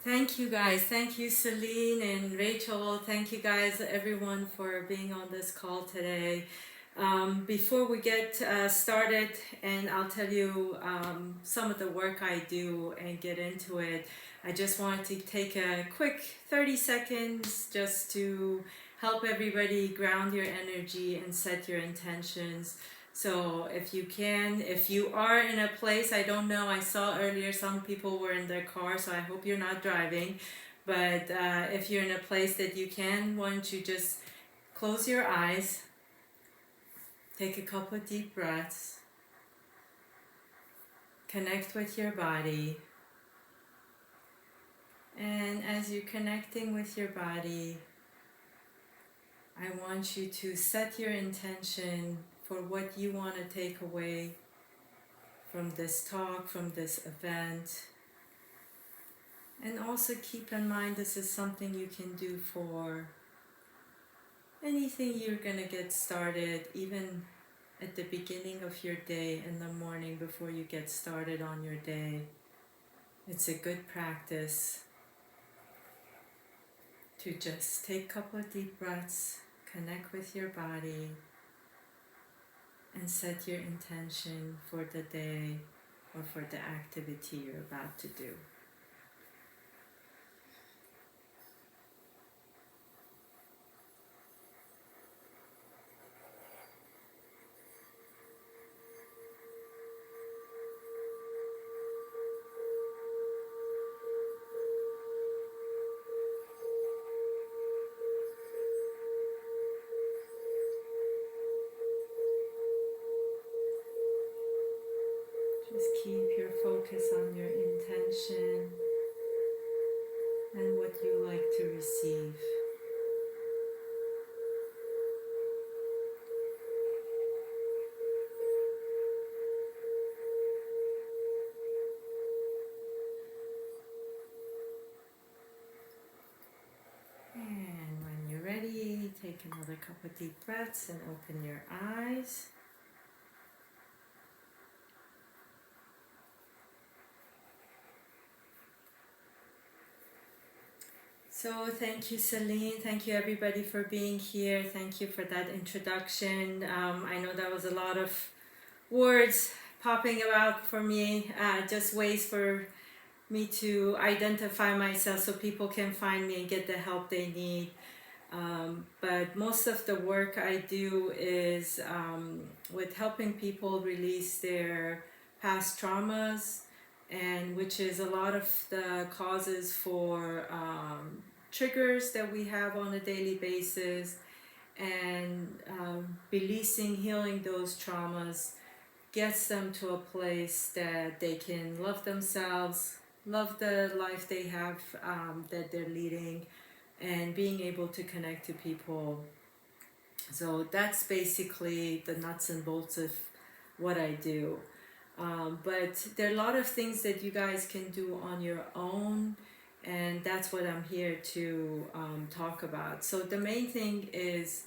Thank you guys. Thank you, Celine and Rachel. Thank you guys, everyone, for being on this call today. Before we get started, and I'll tell you some of the work I do and get into it, I just wanted to take a quick 30 seconds just to help everybody ground your energy and set your intentions. So if you can, if you are in a place, I don't know, I saw earlier some people were in their car, so I hope you're not driving. But if you're in a place that you can, why don't you just close your eyes, take a couple of deep breaths, connect with your body. And as you're connecting with your body, I want you to set your intention for what you want to take away from this talk, from this event. And also keep in mind this is something you can do for anything you're going to get started, even at the beginning of your day in the morning before you get started on your day. It's a good practice to just take a couple of deep breaths, connect with your body, and set your intention for the day or for the activity you're about to do. Just keep your focus on your intention and what you like to receive. And when you're ready, take another couple of deep breaths and open your eyes. So thank you, Celine. Thank you, everybody, for being here. Thank you for that introduction. I know that was a lot of words popping about for me, just ways for me to identify myself so people can find me and get the help they need. But most of the work I do is with helping people release their past traumas, and which is a lot of the causes for triggers that we have on a daily basis, and releasing, healing those traumas gets them to a place that they can love themselves, love the life they have that they're leading, and being able to connect to people. So that's basically the nuts and bolts of what I do. But there are a lot of things that you guys can do on your own, and that's what I'm here to talk about. So the main thing is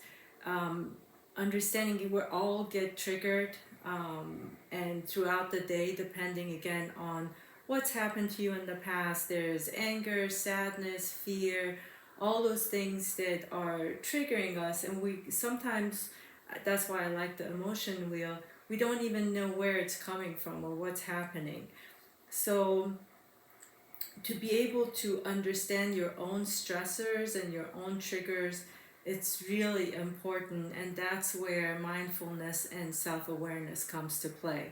understanding we all get triggered, and throughout the day, depending again on what's happened to you in the past, there's anger, sadness, fear, all those things that are triggering us, and we sometimes, that's why I like the emotion wheel, we don't even know where it's coming from or what's happening. So to be able to understand your own stressors and your own triggers, it's really important, and that's where mindfulness and self-awareness comes to play.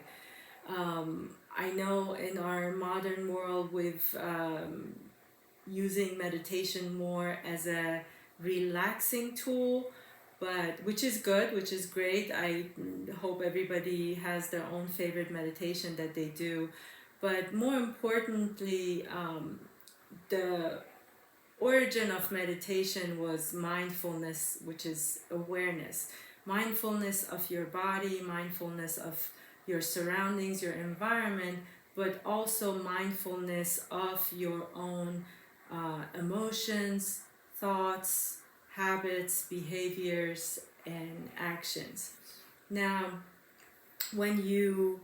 I know in our modern world with using meditation more as a relaxing tool, but which is good, which is great. I hope everybody has their own favorite meditation that they do, but more importantly, the origin of meditation was mindfulness, which is awareness. Mindfulness of your body, mindfulness of your surroundings, your environment, but also mindfulness of your own emotions, thoughts, habits, behaviors, and actions. Now, when you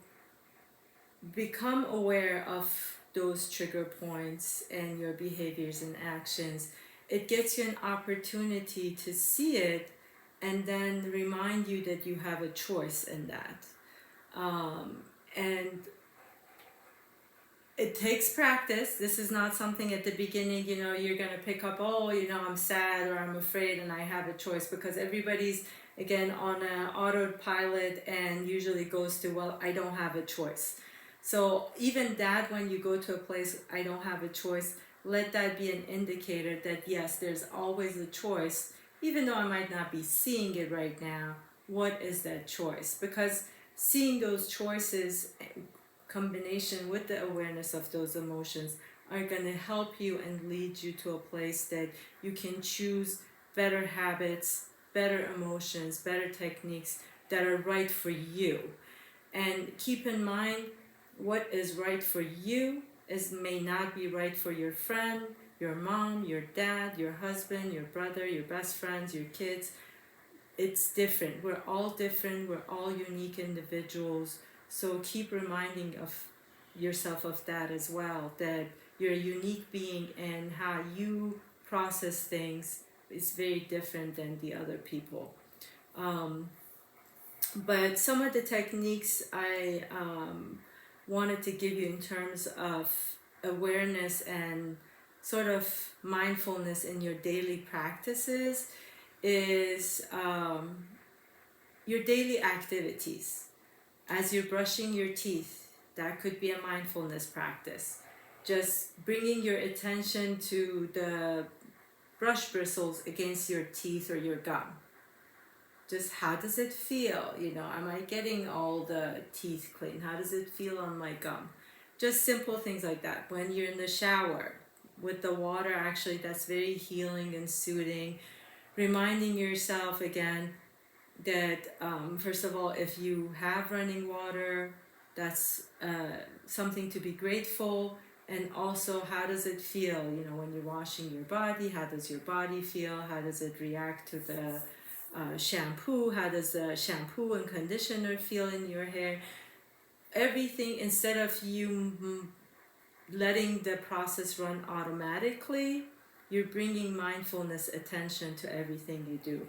become aware of those trigger points and your behaviors and actions, it gives you an opportunity to see it and then remind you that you have a choice in that. And it takes practice. This is not something at the beginning, you're going to pick up, oh, I'm sad or I'm afraid and I have a choice, because everybody's, again, on an autopilot and usually goes to, well, I don't have a choice. So even that, when you go to a place, I don't have a choice, let that be an indicator that yes, there's always a choice, even though I might not be seeing it right now. What is that choice? Because seeing those choices, combination with the awareness of those emotions, are going to help you and lead you to a place that you can choose better habits, better emotions, better techniques that are right for you. And keep in mind, what is right for you may not be right for your friend, your mom, your dad, your husband, your brother, your best friends, your kids. It's different. We're all different. We're all unique individuals. So keep reminding of yourself of that as well, that you're a unique being and how you process things is very different than the other people. But some of the techniques I wanted to give you in terms of awareness and sort of mindfulness in your daily practices is your daily activities. As you're brushing your teeth, that could be a mindfulness practice. Just bringing your attention to the brush bristles against your teeth or your gum. Just how does it feel? Am I getting all the teeth clean? How does it feel on my gum? Just simple things like that. When you're in the shower with the water, actually, that's very healing and soothing. Reminding yourself again that first of all, if you have running water, that's something to be grateful. And also, how does it feel? When you're washing your body, how does your body feel? How does it react to the shampoo? How does the shampoo and conditioner feel in your hair? Everything, instead of you letting the process run automatically, you're bringing mindfulness attention to everything you do.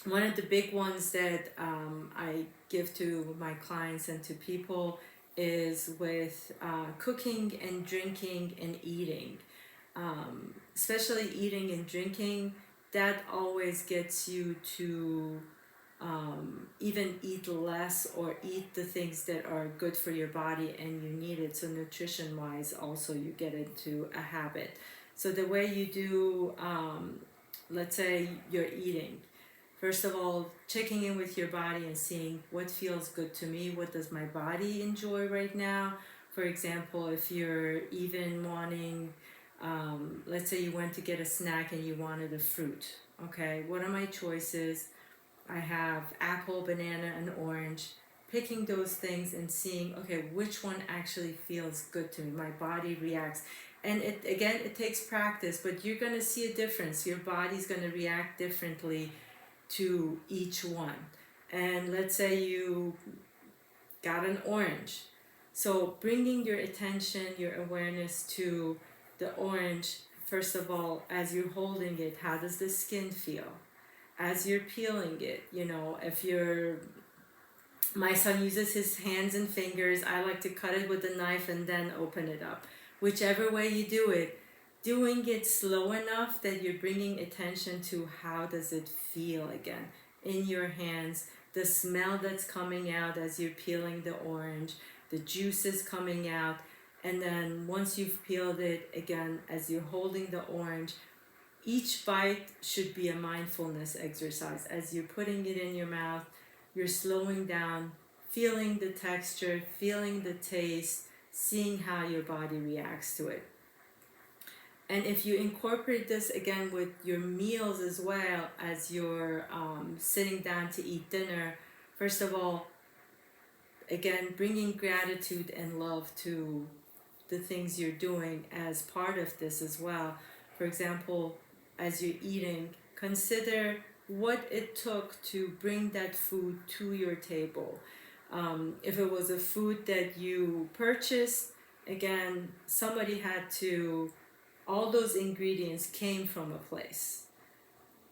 One of the big ones that I give to my clients and to people is with cooking and drinking and eating. Especially eating and drinking, that always gets you to even eat less or eat the things that are good for your body and you need it. So nutrition wise, also you get into a habit. So the way you do, let's say you're eating, first of all, checking in with your body and seeing what feels good to me, what does my body enjoy right now. For example, if you're even wanting, let's say you went to get a snack and you wanted a fruit. Okay, what are my choices? I have apple, banana, and orange. Picking those things and seeing, okay, which one actually feels good to me. My body reacts. And it takes practice, but you're going to see a difference. Your body's going to react differently to each one. And let's say you got an orange. So bringing your attention, your awareness to the orange, first of all, as you're holding it, how does the skin feel? As you're peeling it, my son uses his hands and fingers. I like to cut it with a knife and then open it up. Whichever way you do it, doing it slow enough that you're bringing attention to how does it feel again in your hands, the smell that's coming out as you're peeling the orange, the juices coming out, and then once you've peeled it again, as you're holding the orange, each bite should be a mindfulness exercise. As you're putting it in your mouth, you're slowing down, feeling the texture, feeling the taste, seeing how your body reacts to it. And if you incorporate this again with your meals as well, as you're sitting down to eat dinner, first of all, again, bringing gratitude and love to the things you're doing as part of this as well. For example, as you're eating, consider what it took to bring that food to your table. If it was a food that you purchased, again, somebody had to, all those ingredients came from a place.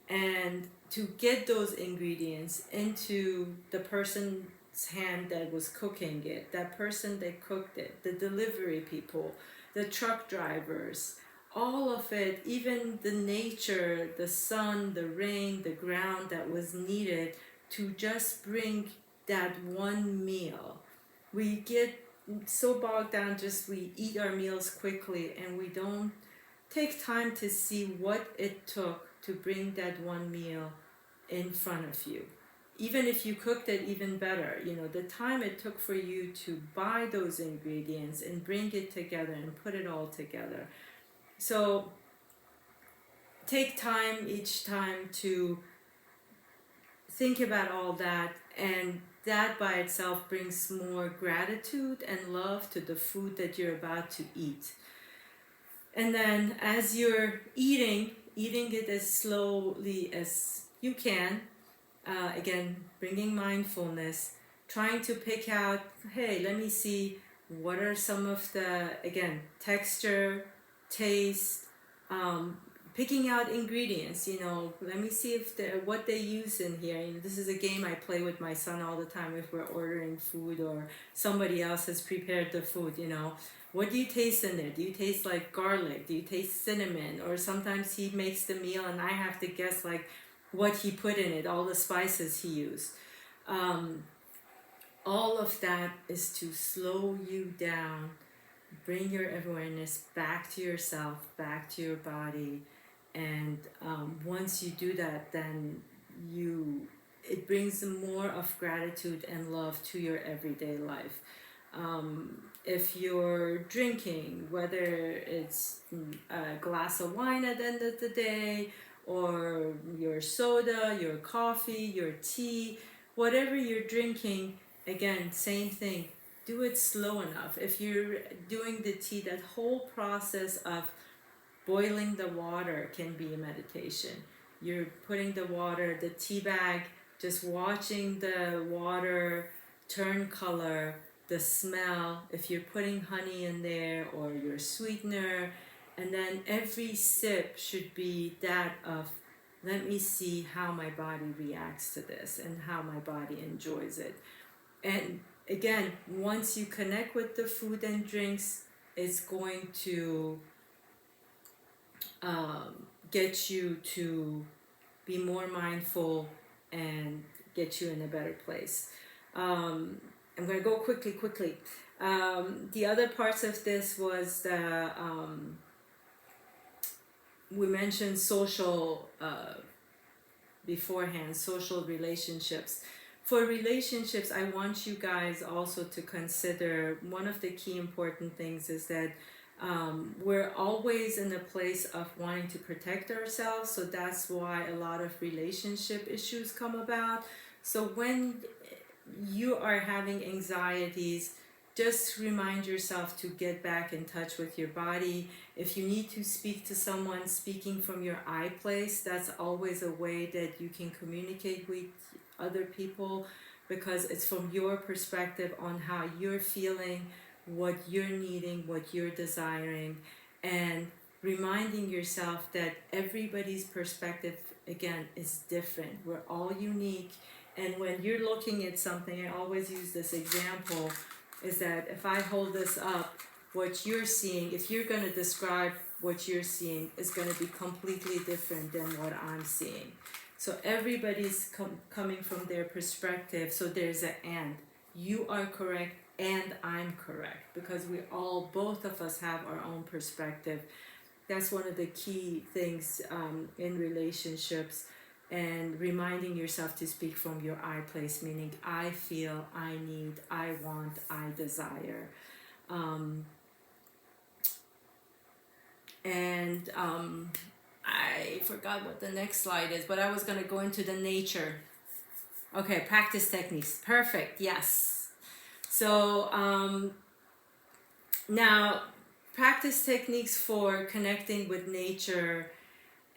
And to get those ingredients into the person's hand that was cooking it, that person that cooked it, the delivery people, the truck drivers, all of it, even the nature, the sun, the rain, the ground that was needed to just bring that one meal. We get so bogged down, just we eat our meals quickly and we don't take time to see what it took to bring that one meal in front of you. Even if you cooked it, even better, the time it took for you to buy those ingredients and bring it together and put it all together. So take time each time to think about all that, and that by itself brings more gratitude and love to the food that you're about to eat. And then as you're eating it as slowly as you can, again, bringing mindfulness, trying to pick out, hey, let me see what are some of the, again, texture, taste, picking out ingredients, let me see if what they use in here. This is a game I play with my son all the time if we're ordering food or somebody else has prepared the food, What do you taste in there? Do you taste like garlic? Do you taste cinnamon? Or sometimes he makes the meal and I have to guess like what he put in it, all the spices he used. All of that is to slow you down, bring your awareness back to yourself, back to your body. And once you do that, then it brings more of gratitude and love to your everyday life. If you're drinking, whether it's a glass of wine at the end of the day, or your soda, your coffee, your tea, whatever you're drinking, again, same thing, do it slow enough. If you're doing the tea, that whole process of boiling the water can be a meditation. You're putting the water, the tea bag, just watching the water turn color, the smell, if you're putting honey in there or your sweetener, and then every sip should be that of, let me see how my body reacts to this and how my body enjoys it. And again, once you connect with the food and drinks, it's going to get you to be more mindful and get you in a better place. I'm going to go quickly. The other parts of this was the, we mentioned social beforehand, social relationships. For relationships, I want you guys also to consider one of the key important things is that we're always in a place of wanting to protect ourselves, so that's why a lot of relationship issues come about. So when you are having anxieties, just remind yourself to get back in touch with your body. If you need to speak to someone, speaking from your I place, that's always a way that you can communicate with other people, because it's from your perspective on how you're feeling, what you're needing, what you're desiring, and reminding yourself that everybody's perspective, again, is different. We're all unique. And when you're looking at something, I always use this example, is that if I hold this up, what you're seeing, if you're going to describe what you're seeing, is going to be completely different than what I'm seeing. So everybody's coming from their perspective, so there's an and. You are correct and I'm correct, because we all, both of us have our own perspective. That's one of the key things in relationships. And reminding yourself to speak from your I place, meaning I feel, I need, I want, I desire. I forgot what the next slide is, but I was going to go into the nature. Okay, practice techniques. Perfect, yes. So now, practice techniques for connecting with nature.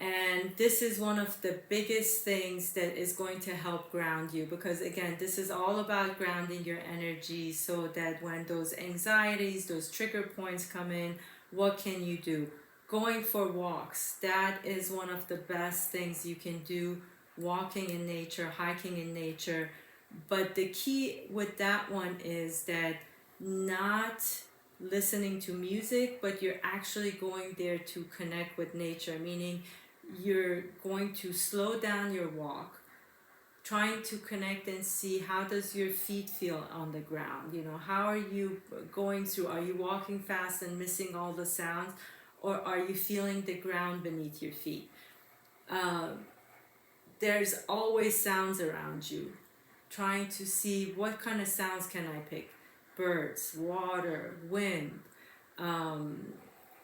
And this is one of the biggest things that is going to help ground you, because again, this is all about grounding your energy so that when those anxieties, those trigger points come in, what can you do? Going for walks, that is one of the best things you can do. Walking in nature, hiking in nature. But the key with that one is that not listening to music, but you're actually going there to connect with nature, meaning you're going to slow down your walk, trying to connect and see how does your feet feel on the ground. How are you going through? Are you walking fast and missing all the sounds, or are you feeling the ground beneath your feet? There's always sounds around you, trying to see what kind of sounds can I pick. Birds, water, wind,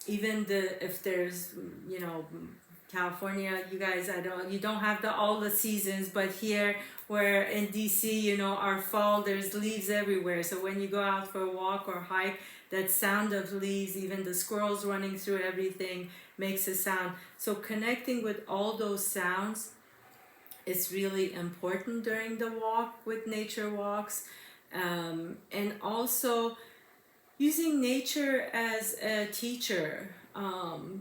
even if there's, California, you guys, you don't have all the seasons, but here, where in DC, our fall, there's leaves everywhere. So when you go out for a walk or hike, that sound of leaves, even the squirrels running through everything, makes a sound. So connecting with all those sounds is really important during the walk, with nature walks. And also using nature as a teacher.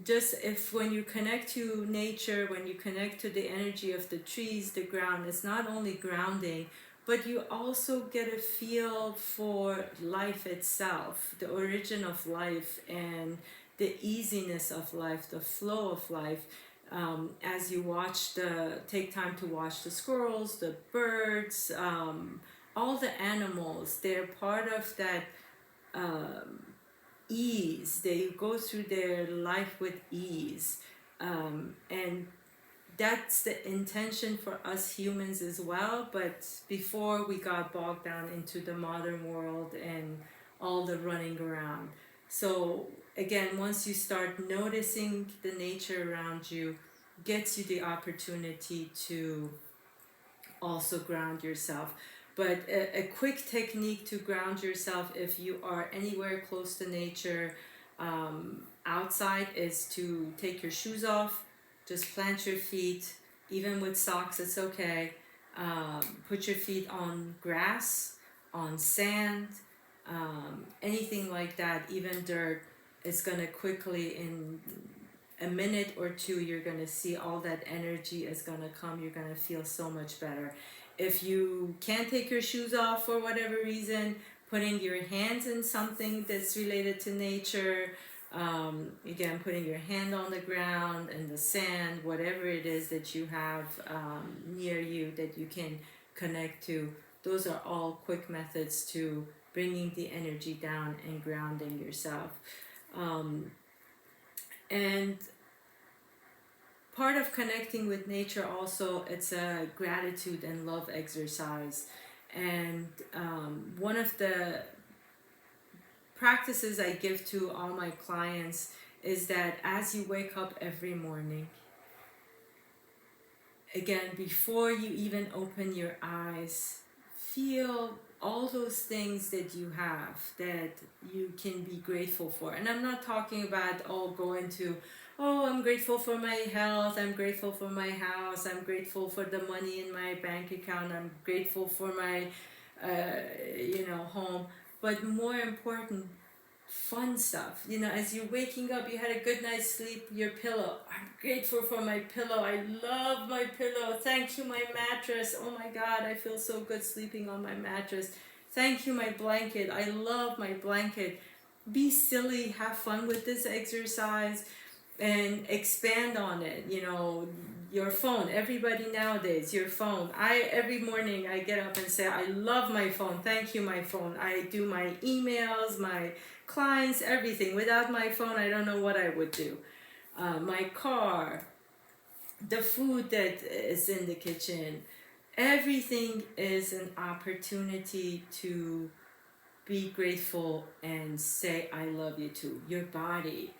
Just if when you connect to nature, when you connect to the energy of the trees, the ground, it's not only grounding, but you also get a feel for life itself, the origin of life, and the easiness of life, the flow of life. As you take time to watch the squirrels, the birds, all the animals, they're part of that ease. They go through their life with ease. And that's the intention for us humans as well. But before we got bogged down into the modern world and all the running around. So again, once you start noticing the nature around you, gets you the opportunity to also ground yourself. But a quick technique to ground yourself if you are anywhere close to nature, outside, is to take your shoes off, just plant your feet, even with socks, it's okay. Put your feet on grass, on sand, anything like that, even dirt. It's gonna quickly, in a minute or two, you're gonna see all that energy is gonna come. You're gonna feel so much better. If you can't take your shoes off for whatever reason, putting your hands in something that's related to nature, again, putting your hand on the ground, in the sand, whatever it is that you have near you that you can connect to, those are all quick methods to bringing the energy down and grounding yourself. And part of connecting with nature also, it's a gratitude and love exercise. And one of the practices I give to all my clients is that as you wake up every morning, again, before you even open your eyes, feel all those things that you have that you can be grateful for. And I'm not talking about I'm grateful for my health, I'm grateful for my house, I'm grateful for the money in my bank account, I'm grateful for my home. But more important, fun stuff. As you're waking up, you had a good night's sleep, your pillow. I'm grateful for my pillow. I love my pillow. Thank you, my mattress. Oh my God, I feel so good sleeping on my mattress. Thank you, my blanket. I love my blanket. Be silly, have fun with this exercise, and expand on it. Your phone, everybody nowadays, your phone. Every morning I get up and say, I love my phone. Thank you, my phone. I do my emails, my clients, everything. Without my phone, I don't know what I would do. My car, the food that is in the kitchen, everything is an opportunity to be grateful and say I love you to your body.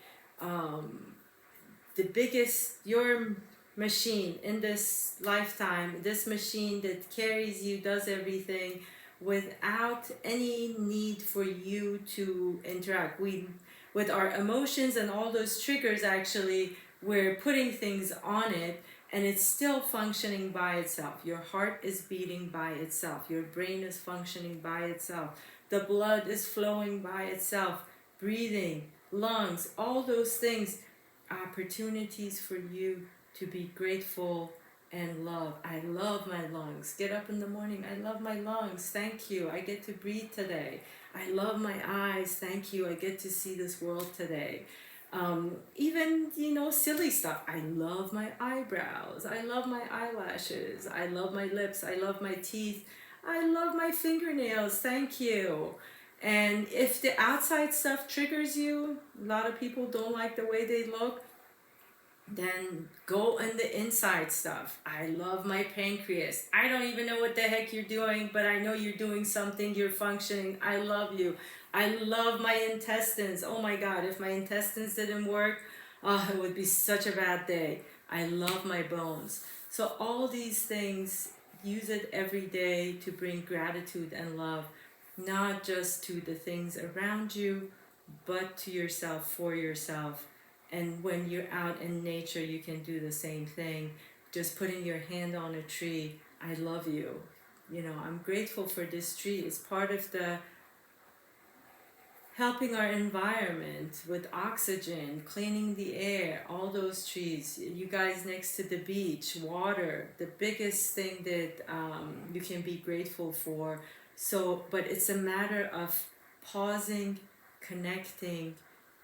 Your machine in this lifetime, this machine that carries you, does everything without any need for you to interact. With our emotions and all those triggers, actually, we're putting things on it, and it's still functioning by itself. Your heart is beating by itself. Your brain is functioning by itself. The blood is flowing by itself. Breathing, lungs, all those things, opportunities for you to be grateful and love. I love my lungs. Get up in the morning. I love my lungs. Thank you. I get to breathe today. I love my eyes. Thank you. I get to see this world today. Even, silly stuff. I love my eyebrows. I love my eyelashes. I love my lips. I love my teeth. I love my fingernails. Thank you. And if the outside stuff triggers you, a lot of people don't like the way they look, then go on the inside stuff. I love my pancreas. I don't even know what the heck you're doing, but I know you're doing something, you're functioning. I love you. I love my intestines. Oh my God, if my intestines didn't work, it would be such a bad day. I love my bones. So all these things, use it every day to bring gratitude and love, not just to the things around you, but to yourself, for yourself. And when you're out in nature, you can do the same thing. Just putting your hand on a tree, I love you. I'm grateful for this tree. It's part of the helping our environment with oxygen, cleaning the air, all those trees. You guys next to the beach, water, the biggest thing that you can be grateful for. So, but it's a matter of pausing, connecting,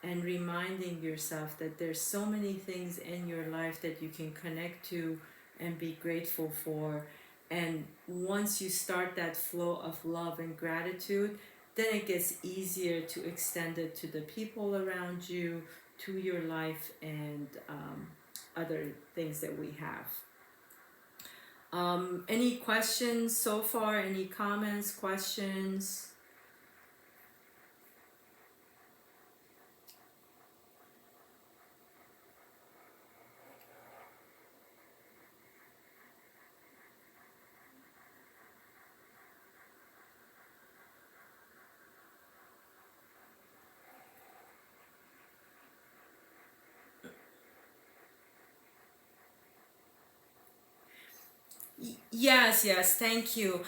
and reminding yourself that there's so many things in your life that you can connect to and be grateful for. And once you start that flow of love and gratitude, then it gets easier to extend it to the people around you, to your life, and other things that we have. Any questions so far? Any comments, questions? Yes, thank you.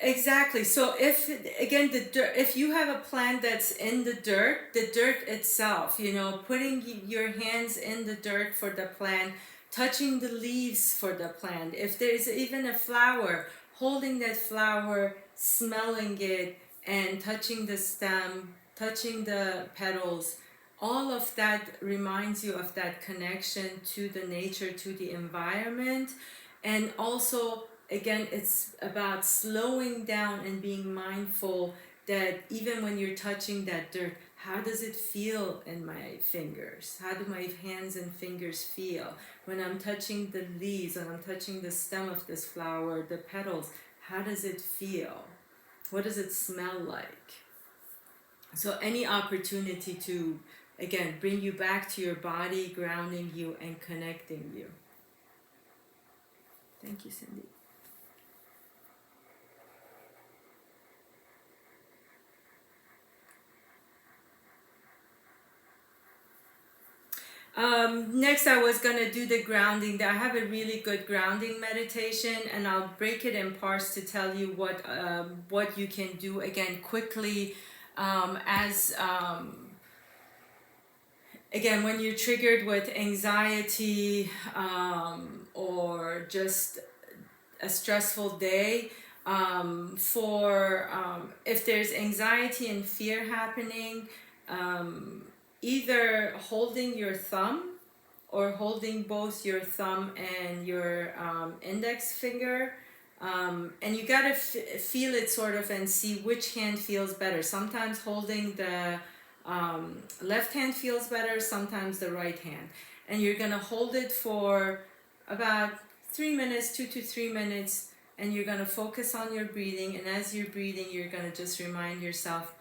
Exactly. So if again the dirt, if you have a plant that's in the dirt itself, putting your hands in the dirt for the plant, touching the leaves for the plant. If there's even a flower, holding that flower, smelling it, and touching the stem, touching the petals, all of that reminds you of that connection to the nature, to the environment. And also, again, it's about slowing down and being mindful that even when you're touching that dirt, how does it feel in my fingers? How do my hands and fingers feel? When I'm touching the leaves, when I'm touching the stem of this flower, the petals, how does it feel? What does it smell like? So any opportunity to, again, bring you back to your body, grounding you and connecting you. Thank you, Cindy. Next, I was gonna do the grounding. I have a really good grounding meditation, and I'll break it in parts to tell you what you can do again quickly. Again, when you're triggered with anxiety or just a stressful day, if there's anxiety and fear happening, either holding your thumb or holding both your thumb and your index finger, and you gotta feel it sort of and see which hand feels better. Sometimes holding the left hand feels better, sometimes the right hand. And you're gonna hold it for about 3 minutes, 2 to 3 minutes, and you're gonna focus on your breathing. And as you're breathing, you're gonna just remind yourself,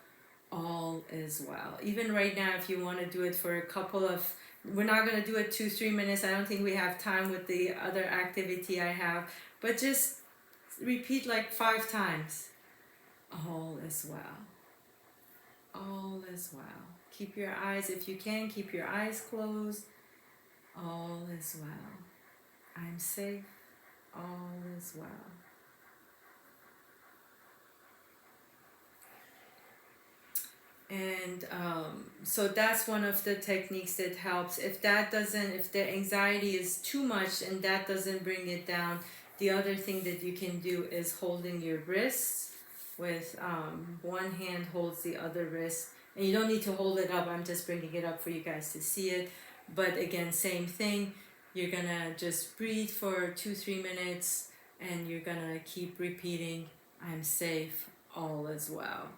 all is well. Even right now, if you want to do it for a couple of, we're not going to do it 2-3 minutes. I don't think we have time with the other activity I have, but just repeat like 5 times. All is well. All is is well. Keep your eyes, if you can, keep your eyes closed. All is well. I'm safe. All is well. And so that's one of the techniques that helps. If the anxiety is too much and that doesn't bring it down, the other thing that you can do is holding your wrists with one hand holds the other wrist. And you don't need to hold it up, I'm just bringing it up for you guys to see it. But again, same thing, you're gonna just breathe for 2-3 minutes and you're gonna keep repeating, I'm safe, all is well.